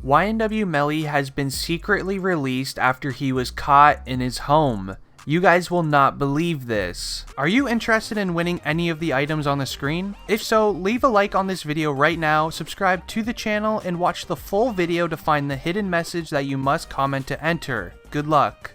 YNW Melly has been secretly released after he was caught in his home. You guys will not believe this. Are you interested in winning any of the items on the screen? If so, leave a like on this video right now, subscribe to the channel, and watch the full video to find the hidden message that you must comment to enter. Good luck.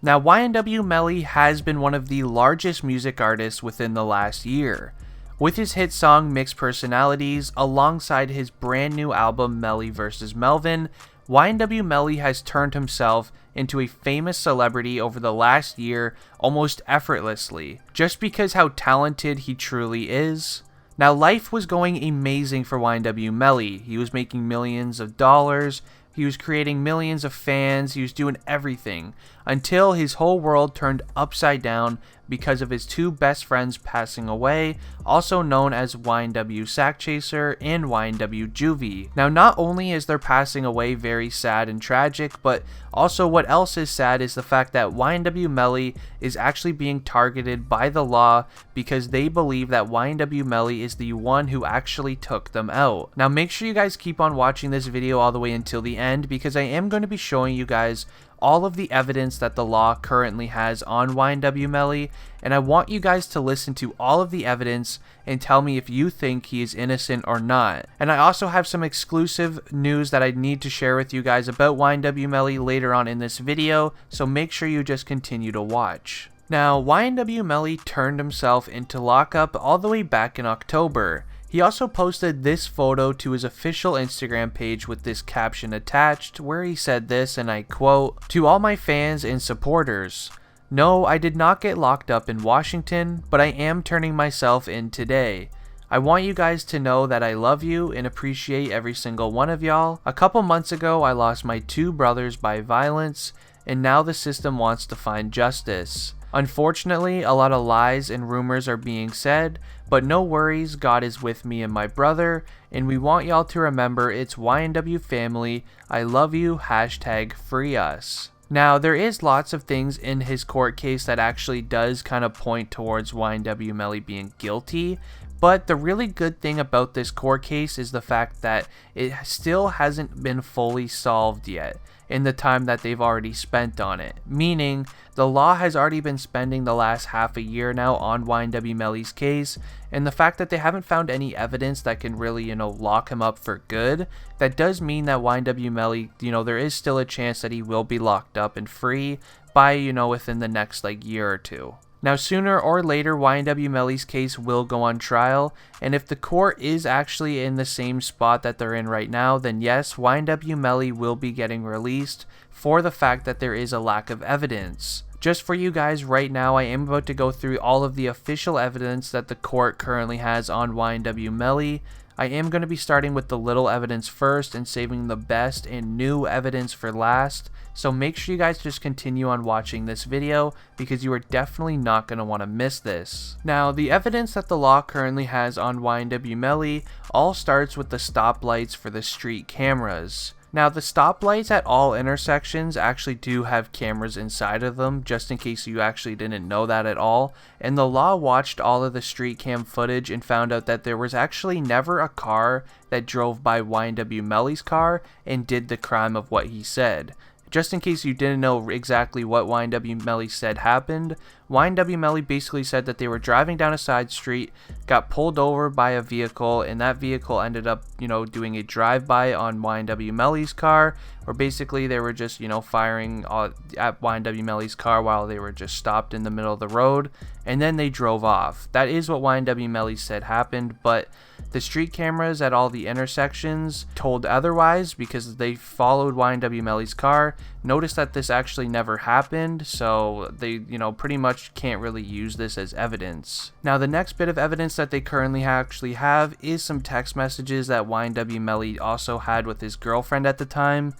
Now, YNW Melly has been one of the largest music artists within the last year. With his hit song Mixed Personalities, alongside his brand new album Melly vs. Melvin, YNW Melly has turned himself into a famous celebrity over the last year almost effortlessly, just because how talented he truly is. Now, life was going amazing for YNW Melly. He was making millions of dollars, he was creating millions of fans, he was doing everything, until his whole world turned upside down because of his two best friends passing away, also known as YNW Sackchaser and YNW Juvie. Now, not only is their passing away very sad and tragic, but also what else is sad is the fact that YNW Melly is actually being targeted by the law because they believe that YNW Melly is the one who actually took them out. Now, make sure you guys keep on watching this video all the way until the end, because I am going to be showing you guys all of the evidence that the law currently has on YNW Melly, and I want you guys to listen to all of the evidence and tell me if you think he is innocent or not. And I also have some exclusive news that I need to share with you guys about YNW Melly later on in this video, so make sure you just continue to watch. Now, YNW Melly turned himself into lockup all the way back in October. He also posted this photo to his official Instagram page with this caption attached, where he said this, and I quote, "To all my fans and supporters, no, I did not get locked up in Washington, but I am turning myself in today. I want you guys to know that I love you and appreciate every single one of y'all. A couple months ago, I lost my two brothers by violence, and now the system wants to find justice. Unfortunately, a lot of lies and rumors are being said, but no worries, God is with me and my brother, and we want y'all to remember it's YNW family. I love you, hashtag free us." Now, there is lots of things in his court case that actually does kind of point towards YNW Melly being guilty, but the really good thing about this court case is the fact that it still hasn't been fully solved yet in the time that they've already spent on it. Meaning, the law has already been spending the last half a year now on YNW Melly's case, and the fact that they haven't found any evidence that can really, lock him up for good, that does mean that YNW Melly, there is still a chance that he will be locked up and free by, within the next, year or two. Now, sooner or later, YNW Melly's case will go on trial, and if the court is actually in the same spot that they're in right now, then yes, YNW Melly will be getting released for the fact that there is a lack of evidence. Just for you guys right now, I am about to go through all of the official evidence that the court currently has on YNW Melly. I am going to be starting with the little evidence first and saving the best and new evidence for last, so make sure you guys just continue on watching this video because you are definitely not going to want to miss this. Now, the evidence that the law currently has on YNW Melly all starts with the stoplights for the street cameras. Now, the stoplights at all intersections actually do have cameras inside of them, just in case you actually didn't know that at all. And the law watched all of the street cam footage and found out that there was actually never a car that drove by YNW Melly's car and did the crime of what he said. Just in case you didn't know exactly what YNW Melly said happened, YNW Melly basically said that they were driving down a side street, got pulled over by a vehicle, and that vehicle ended up, doing a drive-by on YNW Melly's car, where basically they were just, firing at YNW Melly's car while they were just stopped in the middle of the road, and then they drove off. That is what YNW Melly said happened, but the street cameras at all the intersections told otherwise because they followed YNW Melly's car, noticed that this actually never happened, so they, pretty much can't really use this as evidence. Now, the next bit of evidence that they currently actually have is some text messages that YNW Melly also had with his girlfriend at the time.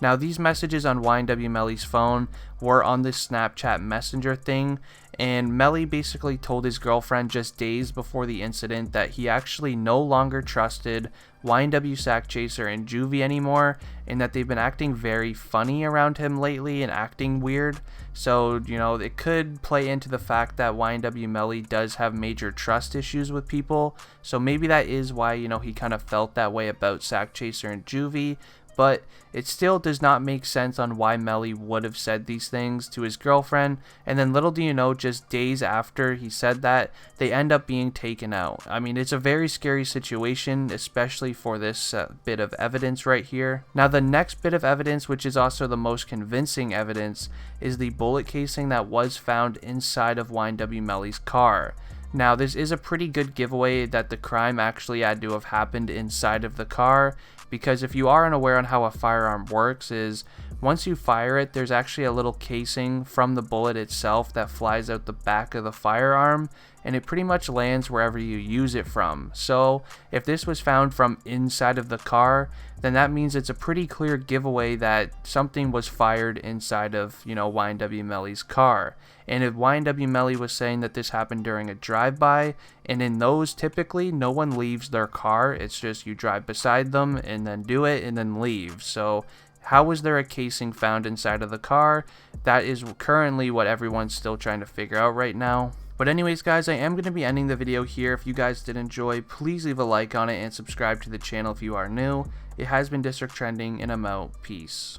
Now, these messages on YNW Melly's phone were on this Snapchat Messenger thing, and Melly basically told his girlfriend just days before the incident that he actually no longer trusted YNW Sackchaser and Juvie anymore, and that they've been acting very funny around him lately and acting weird. So, it could play into the fact that YNW Melly does have major trust issues with people, so maybe that is why, he kind of felt that way about Sackchaser and Juvie. but it still does not make sense on why Melly would have said these things to his girlfriend, and then little do you know, just days after he said that, they end up being taken out. I mean, it's a very scary situation, especially for this bit of evidence right here. Now, the next bit of evidence, which is also the most convincing evidence, is the bullet casing that was found inside of YNW Melly's car. Now, this is a pretty good giveaway that the crime actually had to have happened inside of the car, because if you are unaware on how a firearm works, is once you fire it, there's actually a little casing from the bullet itself that flies out the back of the firearm, and it pretty much lands wherever you use it from. So if this was found from inside of the car, then that means it's a pretty clear giveaway that something was fired inside of, YNW Melly's car. And if YNW Melly was saying that this happened during a drive-by, and in those typically no one leaves their car, it's just you drive beside them and then do it and then leave. So how was there a casing found inside of the car? That is currently what everyone's still trying to figure out right now. But anyways, guys, I am going to be ending the video here. If you guys did enjoy, please leave a like on it and subscribe to the channel if you are new. It has been District Trending, and I'm out. Peace.